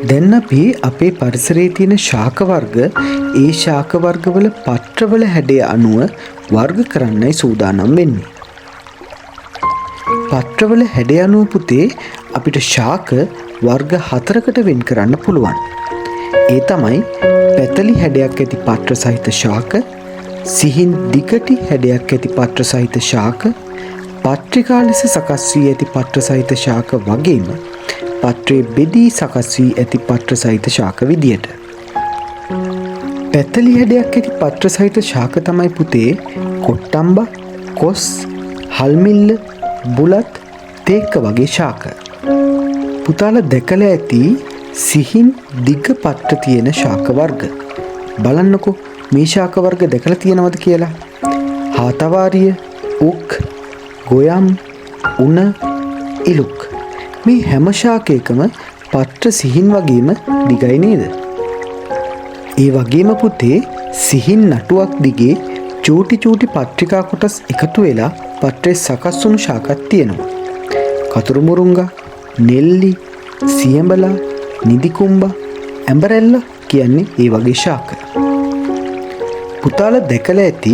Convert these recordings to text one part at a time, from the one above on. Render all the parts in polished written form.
දැන් අපි අපේ පරිසරයේ තියෙන ශාක වර්ග ඒ ශාක වර්ගවල පත්‍රවල හැඩය අනුව වර්ග කරන්නයි සූදානම් වෙන්නේ. පත්‍රවල හැඩය අනුව පුතේ අපිට ශාක වර්ග 4කට වෙන් කරන්න පුළුවන්. ඒ තමයි පැතලි හැඩයක් ඇති පත්‍ර සහිත ශාක, සිහින් දිගටි හැඩයක් ඇති පත්‍ර සහිත ශාක, පත්‍රිකා ලෙස සකස් වී ඇති පත්‍ර සහිත ශාක වගේම පත්‍රයේ බෙදී සකස් වී ඇති පත්‍ර සහිත ශාක විදියට. පැතලි හැඩයක් ඇති පත්‍ර සහිත ශාක තමයි පුතේ කොට්ටම්බ, කොස්, හල්මිල්ල, බුලත්, තේක්ක වගේ ශාක. පුතාලා දැකලා ඇති සිහින් දිග පත්‍ර තියෙන ශාක වර්ග. බලන්නකෝ මේ ශාක වර්ග දැකලා තියෙනවද කියලා? හාතවාරිය, උක්, ගොයම්, උණ, ඉලුක්. මේ හැම ශාකයකම පත්‍ර සිහින් වගේම දිගයි නේද? ඒ වගේම පුතේ සිහින් නටුවක් දිගේ චූටි චූටි පත්‍රිකා කොටස් එකතු වෙලා පත්‍රයේ සකස් වුණු ශාකක් තියෙනවා. කතුරු මුරුංගා, නෙල්ලි, සියඹලා, නිදිකුම්බා, ඇඹරැල්ල කියන්නේ ඒ වගේ ශාක. පුතාලා දැකලා ඇති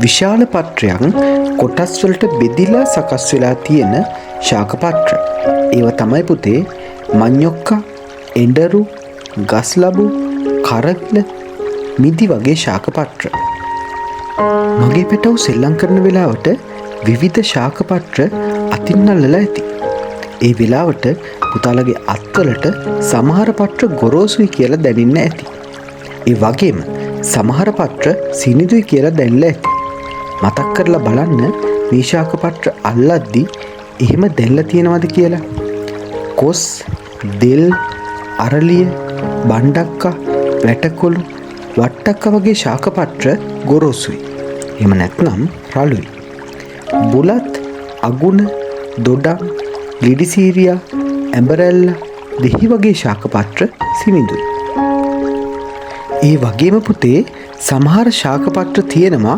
විශාල පත්‍රයන් කොටස් වලට බෙදිලා සකස් වෙලා තියෙන ශාක පත්‍ර. ඒවා තමයි පුතේ මඤ්ඤොක්කා, එඬරු, ගස්ලබු, කරවිල, මිදි වගේ ශාක පත්‍ර. මගේ පැටව සෙල්ලම් කරන වෙලාවට විවිධ ශාක පත්‍ර අතින් අල්ලලා ඇති. ඒ වෙලාවට පුතාලගේ අත්වලට සමහර පත්‍ර ගොරෝසුයි කියලා දැනෙන්න ඇති. ඒ වගේම සමහර පත්‍ර සිනිඳුයි කියලා දැනලා ඇති. මතක් කරලා බලන්න මේ ශාක පත්‍ර අල්ලද්දි එහෙම දැල්ලා තියෙනවද කියලා. කොස්, දෙල්, අරලිය, බණ්ඩක්කා, වැටකොළු, වට්ටක්කා වගේ ශාක පත්‍ර ගොරෝසුයි. එහෙම නැත්නම් රළුයි. බුලත්, අගුණ, දොඩම්, ලිඩිසීරියා, ඇඹරැල්ල, දෙහි වගේ ශාක පත්‍ර සිනිඳුයි. ඒ වගේම පුතේ සමහර ශාක පත්‍ර තියෙනවා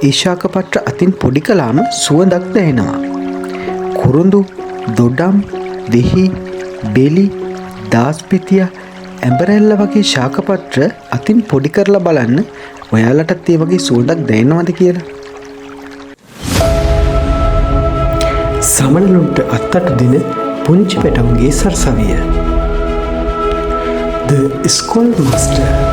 ඒ ශාක පත්‍ර අතින් පොඩි කළාම සුවඳක් දැනෙනවා. කුරුඳු, දොඩම්, දෙහි, බෙලි, දාස්පිතිය, ඇඹරැල්ල වගේ ශාක පත්‍ර අතින් පොඩි කරලා බලන්න ඔයාලටත් ඒ වගේ සුවඳක් දැනෙනවද කියලා. සමනලුන්ට අත්තට දෙන පුංචි පැටවුන්ගේ සරසවිය. The Schoolmaster.